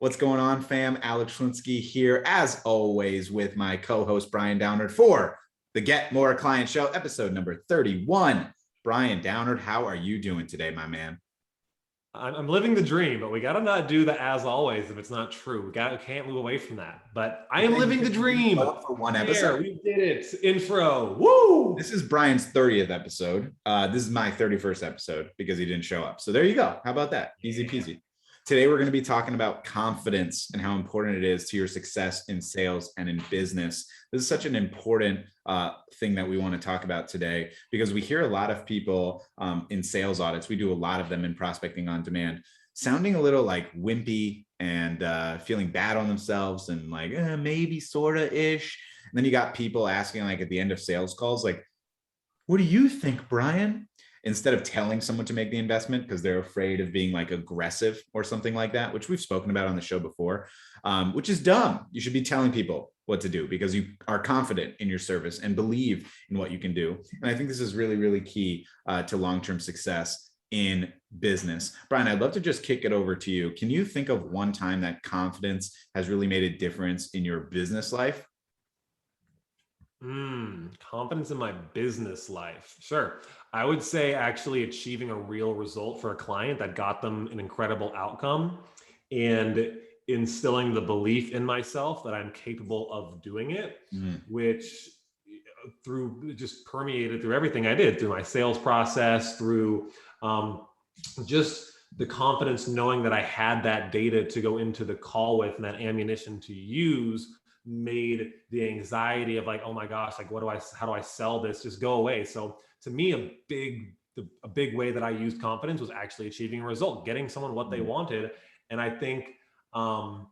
What's going on, fam? Alex Schlinsky here, as always, with my co-host Brian Downard for the Get More Client Show, episode number 31. Brian Downard, how are you doing today, my man? I'm living the dream, but we got to not do the as always if it's not true. We can't move away from that. But I am living the dream. For one episode. We did it. Intro. Woo! This is Brian's 30th episode. This is my 31st episode because he didn't show up. So there you go. How about that? Easy peasy. Today, we're going to be talking about confidence and how important it is to your success in sales and in business. This is such an important thing that we want to talk about today because we hear a lot of people in sales audits. We do a lot of them in prospecting on demand, sounding a little like wimpy and feeling bad on themselves and like maybe sorta ish. And then you got people asking like at the end of sales calls, like, what do you think, Brian? Instead of telling someone to make the investment because they're afraid of being like aggressive or something like that, which we've spoken about on the show before, which is dumb. You should be telling people what to do because you are confident in your service and believe in what you can do. And I think this is really, really key to long-term success in business. Brian, I'd love to just kick it over to you. Can you think of one time that confidence has really made a difference in your business life? Confidence in my business life. Sure. I would say actually achieving a real result for a client that got them an incredible outcome and instilling the belief in myself that I'm capable of doing it, which through just permeated through everything I did, through my sales process, through just the confidence knowing that I had that data to go into the call with and that ammunition to use made the anxiety of like, oh my gosh, like how do I sell this just go away. So to me, a big way that I used confidence was actually achieving a result, getting someone what they wanted. And I think now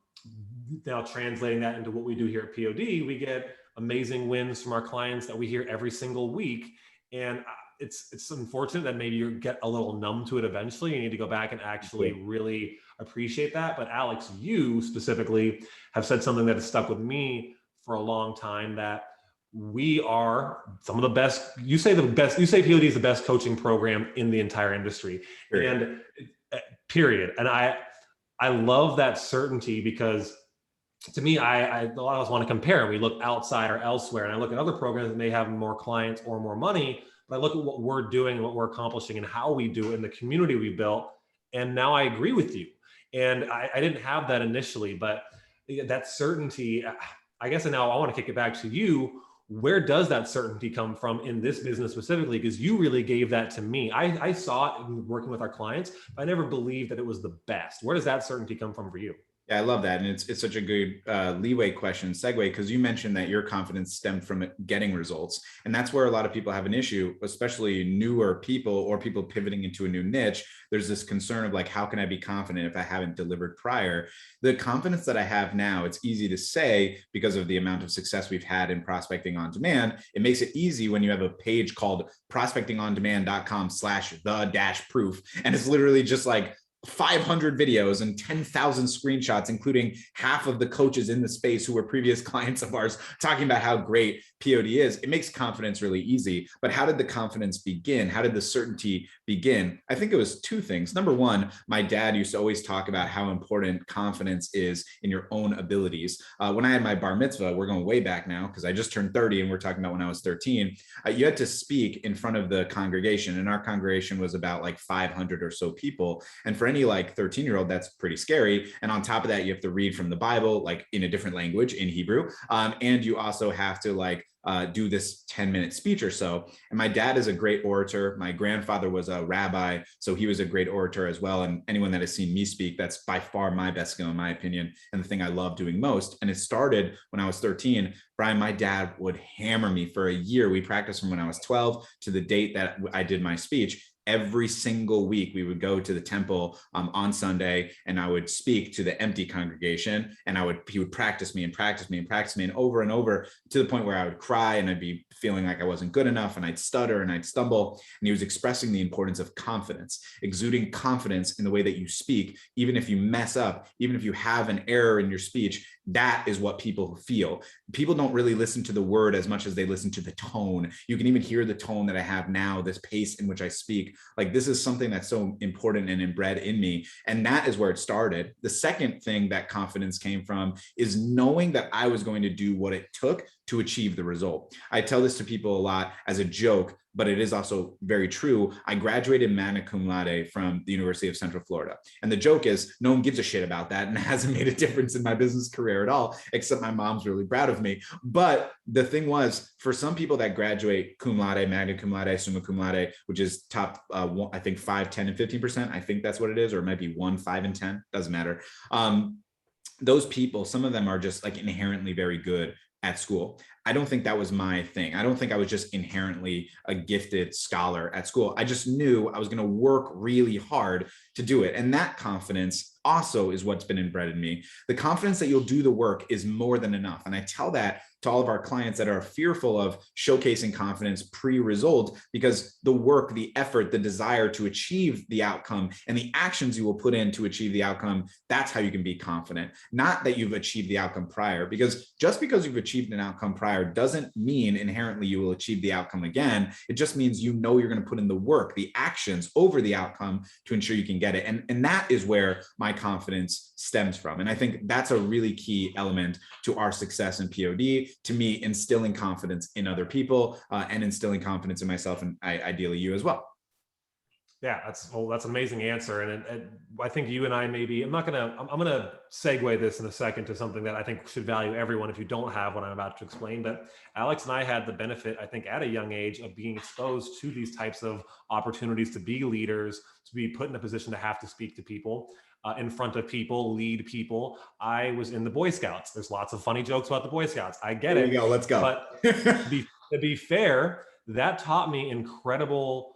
translating that into what we do here at POD, we get amazing wins from our clients that we hear every single week. And it's unfortunate that maybe you get a little numb to it eventually. You need to go back and actually really appreciate that. But Alex, you specifically have said something that has stuck with me for a long time, that we are some of the best. You say POD is the best coaching program in the entire industry. Period. And I love that certainty because to me, a lot of us want to compare. We look outside or elsewhere, and I look at other programs that may have more clients or more money, but I look at what we're doing, what we're accomplishing, and how we do it in the community we built. And now I agree with you. And I didn't have that initially, but that certainty, I guess now I want to kick it back to you. Where does that certainty come from in this business specifically? Because you really gave that to me. I saw it in working with our clients, but I never believed that it was the best. Where does that certainty come from for you? Yeah, I love that. And it's such a good leeway question, segue, because you mentioned that your confidence stemmed from getting results. And that's where a lot of people have an issue, especially newer people or people pivoting into a new niche. There's this concern of like, how can I be confident if I haven't delivered prior? The confidence that I have now, it's easy to say because of the amount of success we've had in prospecting on demand. It makes it easy when you have a page called prospectingondemand.com/the-proof. And it's literally just like 500 videos and 10,000 screenshots, including half of the coaches in the space who were previous clients of ours talking about how great POD is. It makes confidence really easy. But how did the confidence begin? How did the certainty begin? I think it was two things. Number one, my dad used to always talk about how important confidence is in your own abilities. When I had my bar mitzvah, we're going way back now because I just turned 30 and we're talking about when I was 13, you had to speak in front of the congregation, and our congregation was about like 500 or so people. And for any like 13-year-old, that's pretty scary. And on top of that, you have to read from the Bible, like in a different language, in Hebrew. And you also have to like do this 10-minute speech or so. And my dad is a great orator. My grandfather was a rabbi, so he was a great orator as well. And anyone that has seen me speak, that's by far my best skill in my opinion, and the thing I love doing most. And it started when I was 13. Brian, my dad would hammer me for a year. We practiced from when I was 12 to the date that I did my speech. Every single week we would go to the temple on Sunday, and I would speak to the empty congregation, and he would practice me and over and over to the point where I would cry and I'd be feeling like I wasn't good enough, and I'd stutter and I'd stumble. And he was expressing the importance of confidence, exuding confidence in the way that you speak. Even if you mess up, even if you have an error in your speech, that is what people feel. People don't really listen to the word as much as they listen to the tone. You can even hear the tone that I have now, this pace in which I speak. Like, this is something that's so important and inbred in me. And that is where it started. The second thing that confidence came from is knowing that I was going to do what it took to achieve the result. I tell this to people a lot as a joke, but it is also very true. I graduated magna cum laude from the University of Central Florida. And the joke is no one gives a shit about that, and it hasn't made a difference in my business career at all, except my mom's really proud of me. But the thing was, for some people that graduate cum laude, magna cum laude, summa cum laude, which is top, I think 5, 10, and 15%. I think that's what it is, or it might be 1, 5, and 10, doesn't matter. Those people, some of them are just like inherently very good at school. I don't think that was my thing. I don't think I was just inherently a gifted scholar at school. I just knew I was going to work really hard to do it. And that confidence also is what's been inbred in me. The confidence that you'll do the work is more than enough. And I tell that to all of our clients that are fearful of showcasing confidence pre-result, because the work, the effort, the desire to achieve the outcome, and the actions you will put in to achieve the outcome, that's how you can be confident. Not that you've achieved the outcome prior, because just because you've achieved an outcome prior doesn't mean inherently you will achieve the outcome again. It just means you know you're going to put in the work, the actions over the outcome to ensure you can get it. And that is where my confidence stems from. And I think that's a really key element to our success in POD, to me, instilling confidence in other people and instilling confidence in myself, and ideally you as well. Yeah, that's an amazing answer. And I think you and I maybe, I'm going to segue this in a second to something that I think should value everyone if you don't have what I'm about to explain. But Alex and I had the benefit, I think, at a young age of being exposed to these types of opportunities to be leaders, to be put in a position to have to speak to people, in front of people, lead people. I was in the Boy Scouts. There's lots of funny jokes about the Boy Scouts. I get it. There you go. Let's go. But to be fair, that taught me incredible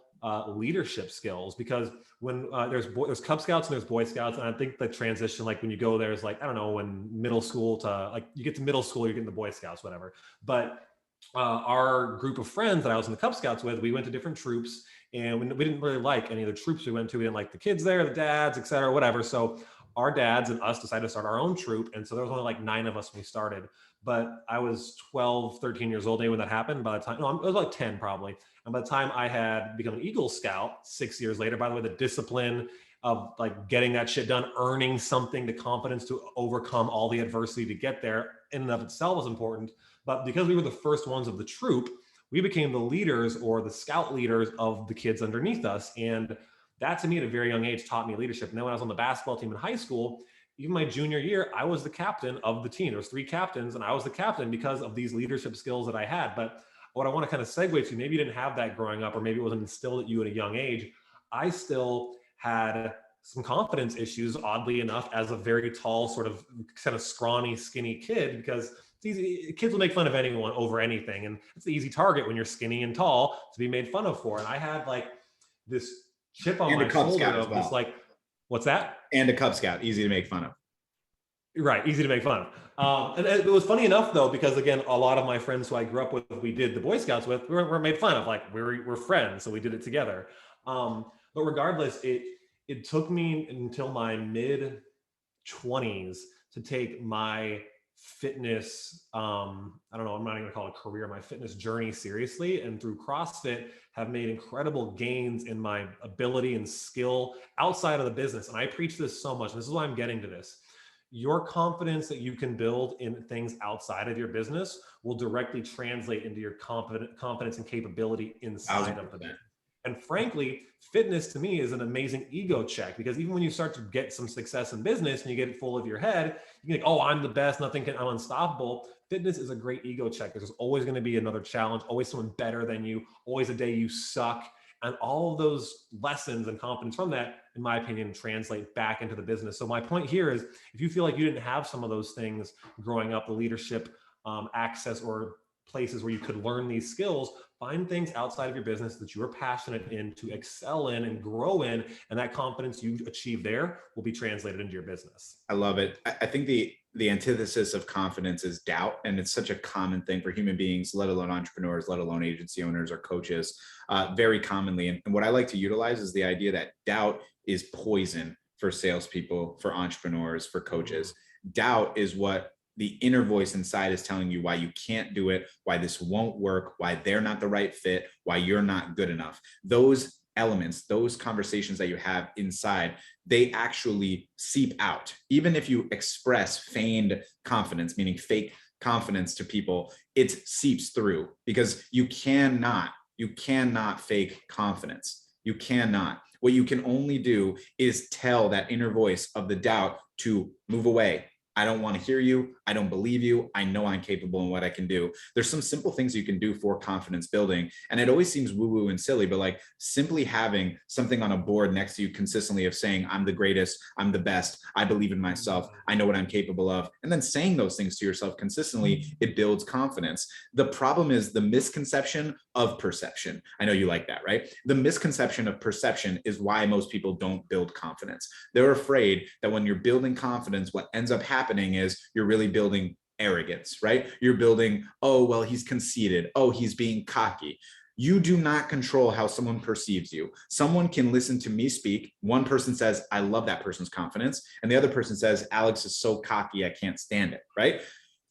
leadership skills, because when there's Cub Scouts and there's Boy Scouts, and I think the transition, like when you go there, is like, I don't know, when middle school to, like, you get to middle school, you're getting the Boy Scouts, whatever. But our group of friends that I was in the Cub Scouts with, we went to different troops, and we didn't really like any of the troops we went to. We didn't like the kids there, the dads, et cetera, whatever. So our dads and us decided to start our own troop. And so there was only like 9 of us when we started. But I was 12, 13 years old when that happened. By the time, no, I was like 10 probably. And by the time I had become an Eagle Scout 6 years later, by the way, the discipline of like getting that shit done, earning something, the confidence to overcome all the adversity to get there in and of itself was important. But because we were the first ones of the troop, we became the leaders, or the scout leaders, of the kids underneath us. And that, to me, at a very young age, taught me leadership. And then when I was on the basketball team in high school, even my junior year, I was the captain of the team. There was 3 captains, and I was the captain because of these leadership skills that I had. But what I want to kind of segue to, maybe you didn't have that growing up, or maybe it wasn't instilled at you at a young age. I still had some confidence issues, oddly enough, as a very tall, sort of kind of scrawny, skinny kid, because it's easy. Kids will make fun of anyone over anything. And it's the easy target when you're skinny and tall to be made fun of for. And I had like this chip on my shoulder of this, like, what's that? And a Cub Scout, easy to make fun of. Right, easy to make fun of. And it was funny enough, though, because again, a lot of my friends who I grew up with, we did the Boy Scouts with, we were made fun of. Like, we're friends, so we did it together. But regardless, it took me until my mid 20s to take my fitness, I don't know, I'm not even gonna call it a career, my fitness journey seriously. And through CrossFit, have made incredible gains in my ability and skill outside of the business. And I preach this so much, and this is why I'm getting to this. Your confidence that you can build in things outside of your business will directly translate into your confidence and capability inside of the business. And frankly, fitness to me is an amazing ego check, because even when you start to get some success in business and you get it full of your head, you think, oh, I'm the best, I'm unstoppable. Fitness is a great ego check. There's always going to be another challenge, always someone better than you, always a day you suck. And all of those lessons and confidence from that, in my opinion, translate back into the business. So my point here is, if you feel like you didn't have some of those things growing up, the leadership, access, or places where you could learn these skills, find things outside of your business that you are passionate in to excel in and grow in. And that confidence you achieve there will be translated into your business. I love it. I think the antithesis of confidence is doubt. And it's such a common thing for human beings, let alone entrepreneurs, let alone agency owners or coaches, very commonly. And what I like to utilize is the idea that doubt is poison for salespeople, for entrepreneurs, for coaches. Doubt is what the inner voice inside is telling you why you can't do it, why this won't work, why they're not the right fit, why you're not good enough. Those elements, those conversations that you have inside, they actually seep out. Even if you express feigned confidence, meaning fake confidence to people, it seeps through, because you cannot fake confidence. You cannot. What you can only do is tell that inner voice of the doubt to move away. I don't want to hear you. I don't believe you. I know I'm capable in what I can do. There's some simple things you can do for confidence building. And it always seems woo-woo and silly, but like simply having something on a board next to you consistently of saying, I'm the greatest, I'm the best, I believe in myself, I know what I'm capable of. And then saying those things to yourself consistently, it builds confidence. The problem is the misconception of perception. I know you like that, right? The misconception of perception is why most people don't build confidence. They're afraid that when you're building confidence, what ends up happening is you're really building arrogance, right? You're building, oh, well, he's conceited. Oh, he's being cocky. You do not control how someone perceives you. Someone can listen to me speak. One person says, I love that person's confidence. And the other person says, Alex is so cocky, I can't stand it, right?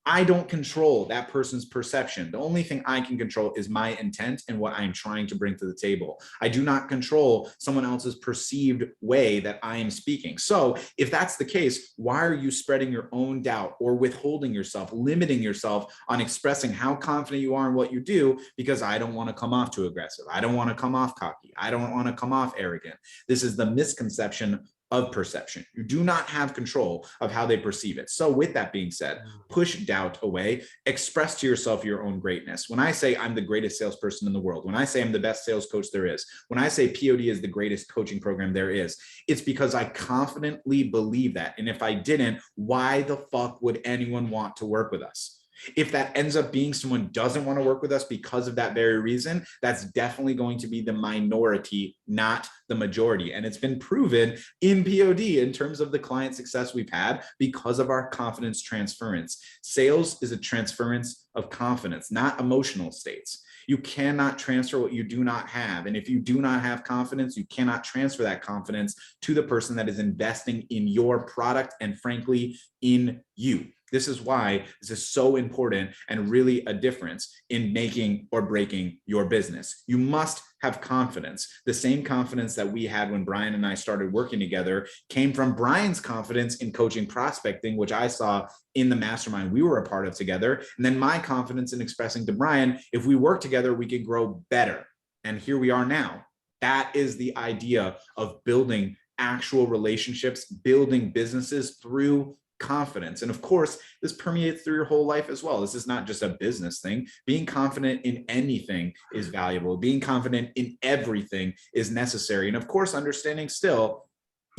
I don't control that person's perception. The only thing I can control is my intent and what I'm trying to bring to the table. I do not control someone else's perceived way that I am speaking. So if that's the case, why are you spreading your own doubt or withholding yourself, limiting yourself on expressing how confident you are in what you do? Because I don't want to come off too aggressive. I don't want to come off cocky. I don't want to come off arrogant. This is the misconception of perception. You do not have control of how they perceive it. So with that being said, push doubt away, express to yourself your own greatness. When I say I'm the greatest salesperson in the world, when I say I'm the best sales coach there is, when I say POD is the greatest coaching program there is, it's because I confidently believe that. And if I didn't, why the fuck would anyone want to work with us? If that ends up being someone doesn't want to work with us because of that very reason, that's definitely going to be the minority, not the majority. And it's been proven in POD in terms of the client success we've had because of our confidence transference. Sales is a transference of confidence, not emotional states. You cannot transfer what you do not have. And if you do not have confidence, you cannot transfer that confidence to the person that is investing in your product and frankly, in you. This is why this is so important and really a difference in making or breaking your business. You must have confidence. The same confidence that we had when Brian and I started working together came from Brian's confidence in coaching prospecting, which I saw in the mastermind we were a part of together. And then my confidence in expressing to Brian, if we work together, we could grow better. And here we are now. That is the idea of building actual relationships, building businesses through confidence. And of course, this permeates through your whole life as well. This is not just a business thing. Being confident in anything is valuable. Being confident in everything is necessary. And of course, understanding still,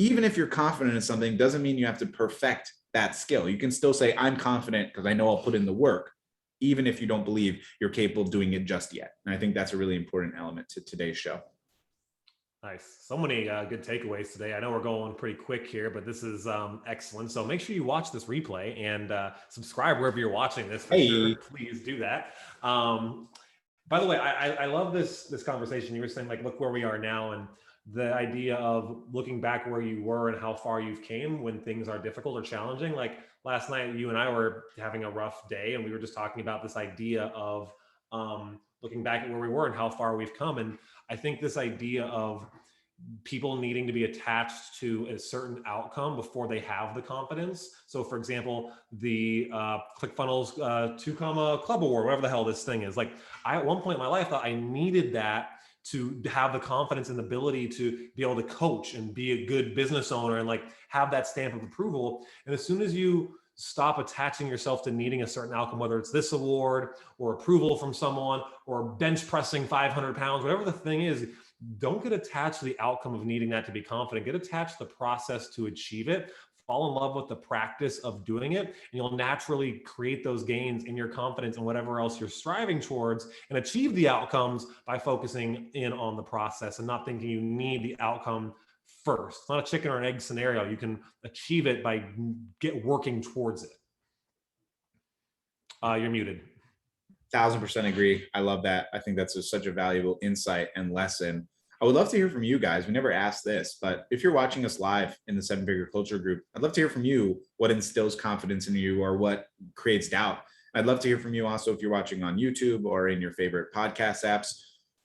even if you're confident in something doesn't mean you have to perfect that skill. You can still say, I'm confident because I know I'll put in the work, even if you don't believe you're capable of doing it just yet. And I think that's a really important element to today's show. Nice. So many good takeaways today. I know we're going pretty quick here, but this is excellent. So make sure you watch this replay and subscribe wherever you're watching this for sure. Please do that. By the way, I love this conversation. You were saying like, look where we are now, and the idea of looking back where you were and how far you've came when things are difficult or challenging. Like last night, you and I were having a rough day, and we were just talking about this idea of looking back at where we were and how far we've come. And I think this idea of people needing to be attached to a certain outcome before they have the confidence. So for example, the ClickFunnels 2 Club Award, whatever the hell this thing is. Like I, at one point in my life, thought I needed that to have the confidence and the ability to be able to coach and be a good business owner and like have that stamp of approval. And as soon as you stop attaching yourself to needing a certain outcome, whether it's this award or approval from someone or bench pressing 500 pounds, whatever the thing is, don't get attached to the outcome of needing that to be confident. Get attached to the process to achieve it. Fall in love with the practice of doing it, and you'll naturally create those gains in your confidence and whatever else you're striving towards and achieve the outcomes by focusing in on the process and not thinking you need the outcome first. It's not a chicken or an egg scenario. You can achieve it by working towards it. You're muted. 1000% agree. I love that. I think that's such a valuable insight and lesson. I would love to hear from you guys. We never asked this, but if you're watching us live in the 7-Figure Culture Group, I'd love to hear from you what instills confidence in you or what creates doubt. I'd love to hear from you also if you're watching on YouTube or in your favorite podcast apps.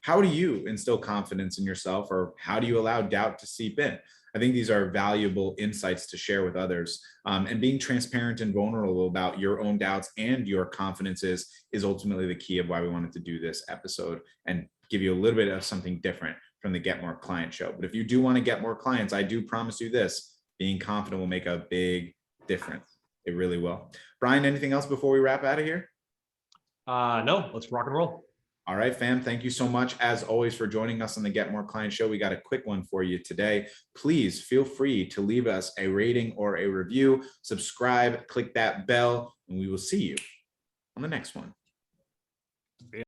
how do you instill confidence in yourself, or how do you allow doubt to seep in? I think these are valuable insights to share with others. And being transparent and vulnerable about your own doubts and your confidences is ultimately the key of why we wanted to do this episode and give you a little bit of something different from the Get More Client Show. But if you do want to get more clients, I do promise you this: being confident will make a big difference. It really will. Brian, anything else before we wrap out of here? No, let's rock and roll. All right, fam. Thank you so much, as always, for joining us on the Get More Client Show. We got a quick one for you today. Please feel free to leave us a rating or a review, subscribe, click that bell, and we will see you on the next one.